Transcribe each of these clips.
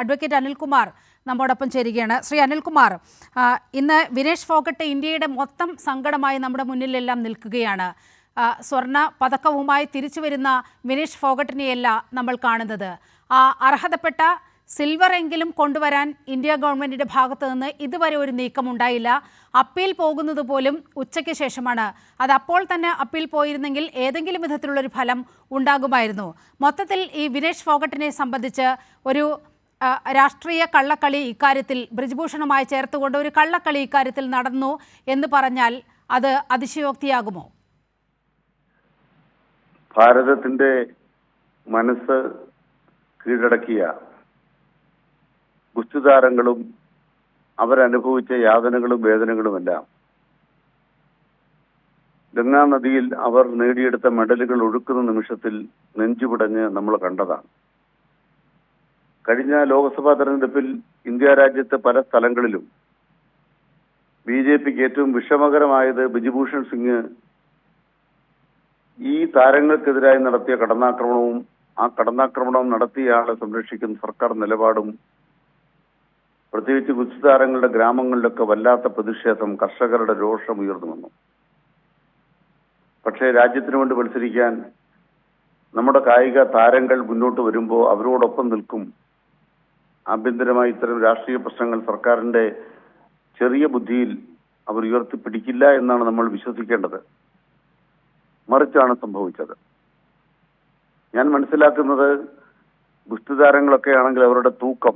Advocate Anilkumar നമ്മോടൊപ്പം ചേരുകയാണ്. ശ്രീ അനിൽകുമാർ, ഇന്ന് വിനേഷ് ഫോഗട്ട് ഇന്ത്യയുടെ മൊത്തം സങ്കടമായി നമ്മുടെ മുന്നിലെല്ലാം നിൽക്കുകയാണ്. സ്വർണ്ണ പതക്കവുമായി തിരിച്ചു വരുന്ന വിനേഷ് ഫോഗട്ടിനെയല്ല നമ്മൾ കാണുന്നത്. അർഹതപ്പെട്ട സിൽവർ എങ്കിലും കൊണ്ടുവരാൻ ഇന്ത്യ ഗവൺമെൻറ്റിൻ്റെ ഭാഗത്തു നിന്ന് ഇതുവരെ ഒരു നീക്കമുണ്ടായില്ല. അപ്പീൽ പോകുന്നത് പോലും ഉച്ചയ്ക്ക് ശേഷമാണ്. അത് അപ്പോൾ തന്നെ അപ്പീൽ പോയിരുന്നെങ്കിൽ ഏതെങ്കിലും വിധത്തിലുള്ളൊരു ഫലം ഉണ്ടാകുമായിരുന്നു. മൊത്തത്തിൽ ഈ വിനേഷ് ഫോഗട്ടിനെ സംബന്ധിച്ച് ഒരു രാഷ്ട്രീയ കള്ളക്കളി ഇക്കാര്യത്തിൽ ബ്രിജ്ഭൂഷണുമായി ചേർത്തുകൊണ്ട് ഒരു കള്ളക്കളി ഇക്കാര്യത്തിൽ നടന്നു എന്ന് പറഞ്ഞാൽ അത് അതിശയോക്തിയാകുമോ? ഭാരതത്തിന്റെ മനസ്സ് കീഴടക്കിയ ഗുസ്തിതാരങ്ങളും അവരനുഭവിച്ച യാതനകളും വേദനകളുമെല്ലാം ഗംഗാനദിയിൽ അവർ നേടിയെടുത്ത മെഡലുകൾ ഒഴുക്കുന്ന നിമിഷത്തിൽ നെഞ്ചുപിടഞ്ഞ് നമ്മൾ കണ്ടതാണ്. കഴിഞ്ഞ ലോക്സഭാ തെരഞ്ഞെടുപ്പിൽ ഇന്ത്യ രാജ്യത്തെ പല സ്ഥലങ്ങളിലും BJPക്ക് ഏറ്റവും വിഷമകരമായത് ബ്രിജ്ഭൂഷൺ സിംഗ് ഈ താരങ്ങൾക്കെതിരായി നടത്തിയ കടന്നാക്രമണവും ആ കടന്നാക്രമണം നടത്തിയ ആളെ സംരക്ഷിക്കുന്ന സർക്കാർ നിലപാടും, പ്രത്യേകിച്ച് ഗുസ്തി താരങ്ങളുടെ ഗ്രാമങ്ങളിലൊക്കെ വല്ലാത്ത പ്രതിഷേധം, കർഷകരുടെ രോഷം ഉയർന്നു വന്നു. പക്ഷേ രാജ്യത്തിന് വേണ്ടി മത്സരിക്കാൻ നമ്മുടെ കായിക താരങ്ങൾ മുന്നോട്ട് വരുമ്പോൾ അവരോടൊപ്പം നിൽക്കും. ആഭ്യന്തരമായി ഇത്തരം രാഷ്ട്രീയ പ്രശ്നങ്ങൾ സർക്കാരിന്റെ ചെറിയ ബുദ്ധിയിൽ അവർ ഉയർത്തിപ്പിടിക്കില്ല എന്നാണ് നമ്മൾ വിശ്വസിക്കേണ്ടത്. മറിച്ചാണ് സംഭവിച്ചത്. ഞാൻ മനസ്സിലാക്കുന്നത് ഗുസ്തി താരങ്ങളൊക്കെ ആണെങ്കിൽ അവരുടെ തൂക്കം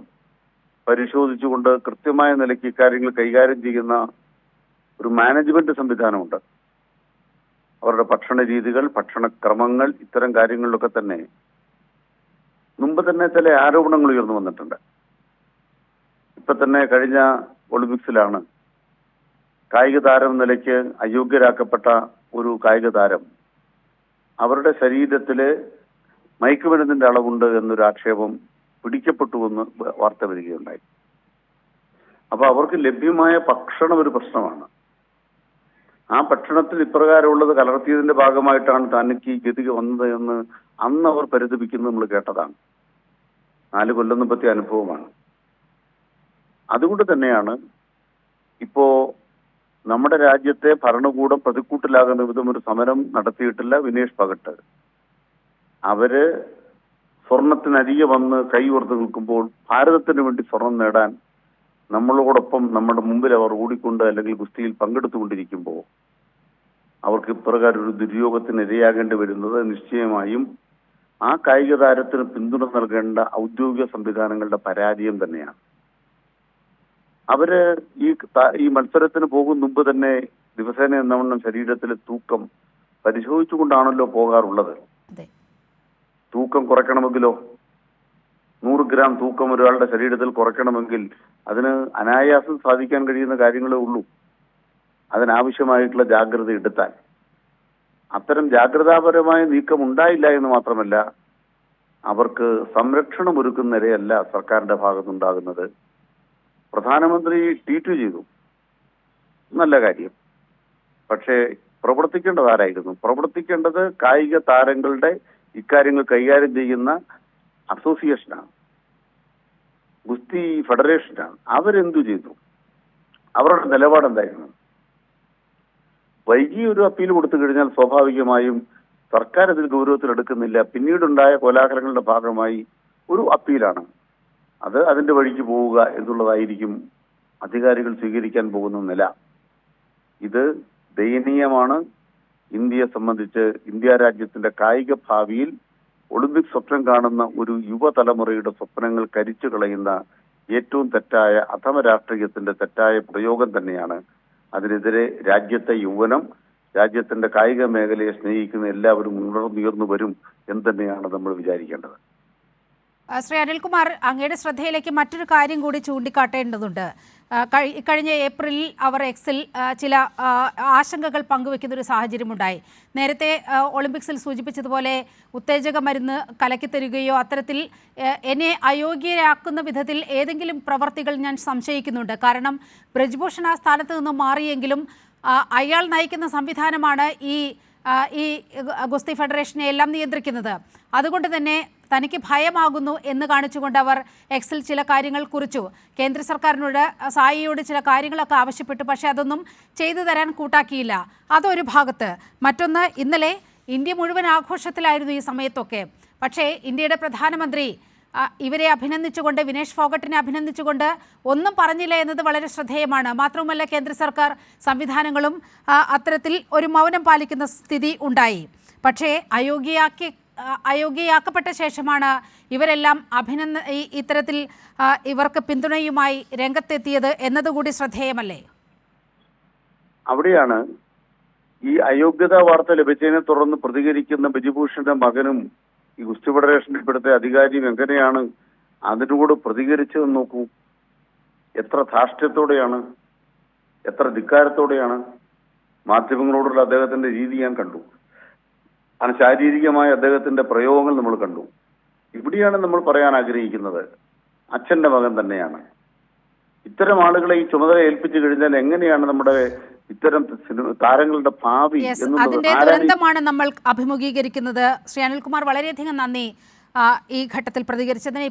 പരിശോധിച്ചുകൊണ്ട് കൃത്യമായ നിലയ്ക്ക് ഇക്കാര്യങ്ങൾ കൈകാര്യം ചെയ്യുന്ന ഒരു മാനേജ്മെന്റ് സംവിധാനമുണ്ട്. അവരുടെ ഭക്ഷണ രീതികൾ, ഭക്ഷണക്രമങ്ങൾ, ഇത്തരം കാര്യങ്ങളിലൊക്കെ തന്നെ മുമ്പ് തന്നെ ചില ആരോപണങ്ങൾ ഉയർന്നു വന്നിട്ടുണ്ട്. ഇപ്പൊ തന്നെ കഴിഞ്ഞ ഒളിമ്പിക്സിലാണ് കായിക താരം നിലയ്ക്ക് അയോഗ്യരാക്കപ്പെട്ട ഒരു കായിക താരം അവരുടെ ശരീരത്തില് മയക്കുമരുന്നിന്റെ അളവുണ്ട് എന്നൊരു ആക്ഷേപം പിടിക്കപ്പെട്ടുവെന്ന് വാർത്ത വരികയുണ്ടായി. അപ്പൊ അവർക്ക് ലഭ്യമായ ഭക്ഷണം ഒരു പ്രശ്നമാണ്. ആ ഭക്ഷണത്തിൽ ഇപ്രകാരമുള്ളത് കലർത്തിയതിന്റെ ഭാഗമായിട്ടാണ് തനിക്ക് ഈ ഗതി വന്നത് എന്ന് അന്ന് അവർ പരിതപിക്കുന്നത് നമ്മൾ കേട്ടതാണ്. 4 കൊല്ലം മുമ്പത്തെ അനുഭവമാണ്. അതുകൊണ്ട് തന്നെയാണ് ഇപ്പോ നമ്മുടെ രാജ്യത്തെ ഭരണകൂടം പ്രതിക്കൂട്ടിലാകുന്ന വിധം ഒരു സമരം നടത്തിയിട്ടില്ല വിനേഷ് ഫോഗട്ട്. അവര് സ്വർണത്തിനരികെ വന്ന് കൈ ഉയർത്തി നിൽക്കുമ്പോൾ ഭാരതത്തിന് വേണ്ടി സ്വർണം നേടാൻ നമ്മളോടൊപ്പം നമ്മുടെ മുമ്പിൽ അവർ ഓടിക്കൊണ്ട് അല്ലെങ്കിൽ ഗുസ്തിയിൽ പങ്കെടുത്തുകൊണ്ടിരിക്കുമ്പോൾ അവർക്ക് ഇപ്രകാരം ഒരു ദുര്യോഗത്തിന് ഇരയാകേണ്ടി വരുന്നത് നിശ്ചയമായും ആ കായിക താരത്തിന് പിന്തുണ നൽകേണ്ട ഔദ്യോഗിക സംവിധാനങ്ങളുടെ പരാജയം തന്നെയാണ്. അവര് ഈ മത്സരത്തിന് പോകും മുമ്പ് തന്നെ ദിവസേന എന്നവണ്ണം ശരീരത്തിലെ തൂക്കം പരിശോധിച്ചുകൊണ്ടാണല്ലോ പോകാറുള്ളത്. തൂക്കം കുറയ്ക്കണമെങ്കിലോ 100 ഗ്രാം തൂക്കം ഒരാളുടെ ശരീരത്തിൽ കുറയ്ക്കണമെങ്കിൽ അതിന് അനായാസം സാധിക്കാൻ കഴിയുന്ന കാര്യങ്ങളേ ഉള്ളൂ, അതിനാവശ്യമായിട്ടുള്ള ജാഗ്രത എടുത്താൽ. അത്തരം ജാഗ്രതാപരമായ നീക്കം ഉണ്ടായില്ല എന്ന് മാത്രമല്ല, അവർക്ക് സംരക്ഷണം ഒരുക്കുന്നവരെയല്ല സർക്കാരിന്റെ ഭാഗത്തുണ്ടാകുന്നത്. പ്രധാനമന്ത്രി ട്വീറ്റ് ചെയ്തു, നല്ല കാര്യം. പക്ഷേ പ്രവർത്തിക്കേണ്ടത് ആരായിരുന്നു? പ്രവർത്തിക്കേണ്ടത് കായിക താരങ്ങളുടെ ഇക്കാര്യങ്ങൾ കൈകാര്യം ചെയ്യുന്ന അസോസിയേഷനാണ്, ഗുസ്തി ഫെഡറേഷനാണ്. അവരെന്തു ചെയ്തു? അവരുടെ നിലപാടെന്തായിരുന്നു? വൈകി ഒരു അപ്പീൽ കൊടുത്തു കഴിഞ്ഞാൽ സ്വാഭാവികമായും സർക്കാർ അതിൽ ഗൗരവത്തിലെടുക്കുന്നില്ല. പിന്നീടുണ്ടായ കോലാഹലങ്ങളുടെ ഭാഗമായി ഒരു അപ്പീലാണ്. അത് അതിന്റെ വഴിക്ക് പോവുക എന്നുള്ളതായിരിക്കും അധികാരികൾ സ്വീകരിക്കാൻ പോകുന്ന നില. ഇത് ദയനീയമാണ്. ഇന്ത്യയെ സംബന്ധിച്ച് ഇന്ത്യ രാജ്യത്തിന്റെ കായിക ഭാവിയിൽ ഒളിമ്പിക് സ്വപ്നം കാണുന്ന ഒരു യുവതലമുറയുടെ സ്വപ്നങ്ങൾ കരിച്ചു കളയുന്ന ഏറ്റവും തെറ്റായ അധമ രാഷ്ട്രീയത്തിന്റെ തെറ്റായ പ്രയോഗം തന്നെയാണ്. അതിനെതിരെ രാജ്യത്തെ യുവനം, രാജ്യത്തിന്റെ കായിക മേഖലയെ സ്നേഹിക്കുന്ന എല്ലാവരും ഉണർന്നുയർന്നു വരും എന്ന് തന്നെയാണ് നമ്മൾ വിചാരിക്കേണ്ടത്. ശ്രീ അനിൽകുമാർ, അങ്ങയുടെ ശ്രദ്ധയിലേക്ക് മറ്റൊരു കാര്യം കൂടി ചൂണ്ടിക്കാട്ടേണ്ടതുണ്ട്. കഴിഞ്ഞ ഏപ്രിലിൽ അവർ എക്സിൽ ചില ആശങ്കകൾ പങ്കുവെക്കുന്ന ഒരു സാഹചര്യമുണ്ടായി. നേരത്തെ ഒളിമ്പിക്സിൽ സൂചിപ്പിച്ചതുപോലെ ഉത്തേജക മരുന്ന് കലക്കിത്തരികയോ അത്തരത്തിൽ എന്നെ അയോഗ്യരാക്കുന്ന വിധത്തിൽ ഏതെങ്കിലും പ്രവർത്തികൾ ഞാൻ സംശയിക്കുന്നുണ്ട്. കാരണം ബ്രിജ്ഭൂഷൺ ആ സ്ഥാനത്ത് നിന്ന് മാറിയെങ്കിലും അയാൾ നയിക്കുന്ന സംവിധാനമാണ് ഈ ഗുസ്തി ഫെഡറേഷനെ എല്ലാം നിയന്ത്രിക്കുന്നത്. അതുകൊണ്ട് തന്നെ തനിക്ക് ഭയമാകുന്നു എന്ന് കാണിച്ചുകൊണ്ട് അവർ എക്സിൽ ചില കാര്യങ്ങൾ കുറിച്ചു. കേന്ദ്ര സർക്കാരിനോട് സായിയോട് ചില കാര്യങ്ങളൊക്കെ ആവശ്യപ്പെട്ടു, പക്ഷേ അതൊന്നും ചെയ്തു തരാൻ കൂട്ടാക്കിയില്ല. അതൊരു ഭാഗത്ത്. മറ്റൊന്ന്, ഇന്നലെ ഇന്ത്യ മുഴുവൻ ആഘോഷത്തിലായിരുന്നു ഈ സമയത്തൊക്കെ. പക്ഷേ ഇന്ത്യയുടെ പ്രധാനമന്ത്രി ഇവരെ അഭിനന്ദിച്ചുകൊണ്ട്, വിനേഷ് ഫോഗട്ടിനെ അഭിനന്ദിച്ചുകൊണ്ട് ഒന്നും പറഞ്ഞില്ല എന്നത് വളരെ ശ്രദ്ധേയമാണ്. മാത്രവുമല്ല, കേന്ദ്ര സർക്കാർ സംവിധാനങ്ങളും അത്തരത്തിൽ ഒരു മൗനം പാലിക്കുന്ന സ്ഥിതി ഉണ്ടായി. പക്ഷേ അയോഗ്യയാക്കപ്പെട്ട ശേഷമാണ് ഇവരെല്ലാം ഇത്തരത്തിൽ ഇവർക്ക് പിന്തുണയുമായി രംഗത്തെത്തിയത് എന്നതുകൂടി ശ്രദ്ധേയമല്ലേ? അവിടെയാണ് ഈ അയോഗ്യതാ വാർത്ത ലഭിച്ചതിനെ തുടർന്ന് പ്രതികരിക്കുന്ന ബിജുഭൂഷന്റെ മകനും ഈ ഗുസ്തി ഫെഡറേഷനിൽ ഇപ്പോഴത്തെ അധികാരിയും എങ്ങനെയാണ് അതിനോട് പ്രതികരിച്ചതെന്ന് നോക്കൂ. എത്ര ധാർഷ്ട്യത്തോടെയാണ്, എത്ര ധിക്കാരത്തോടെയാണ് മാധ്യമങ്ങളോടുള്ള അദ്ദേഹത്തിന്റെ രീതി ഞാൻ കണ്ടു. ശാരീരികമായ അദ്ദേഹത്തിന്റെ പ്രയോഗങ്ങൾ നമ്മൾ കണ്ടു. ഇവിടെയാണ് നമ്മൾ പറയാൻ ആഗ്രഹിക്കുന്നത്, അച്ഛന്റെ മകൻ തന്നെയാണ്. ഇത്തരം ആളുകളെ ഈ ചുമതല ഏൽപ്പിച്ചു കഴിഞ്ഞാൽ എങ്ങനെയാണ് നമ്മുടെ ഇത്തരം താരങ്ങളുടെ ഭാവി അതിന്റെ ദുരന്തമാണ് നമ്മൾ അഭിമുഖീകരിക്കുന്നത്. ശ്രീ അനിൽകുമാർ, വളരെയധികം നന്ദി ഈ ഘട്ടത്തിൽ പ്രതികരിച്ചതിന്.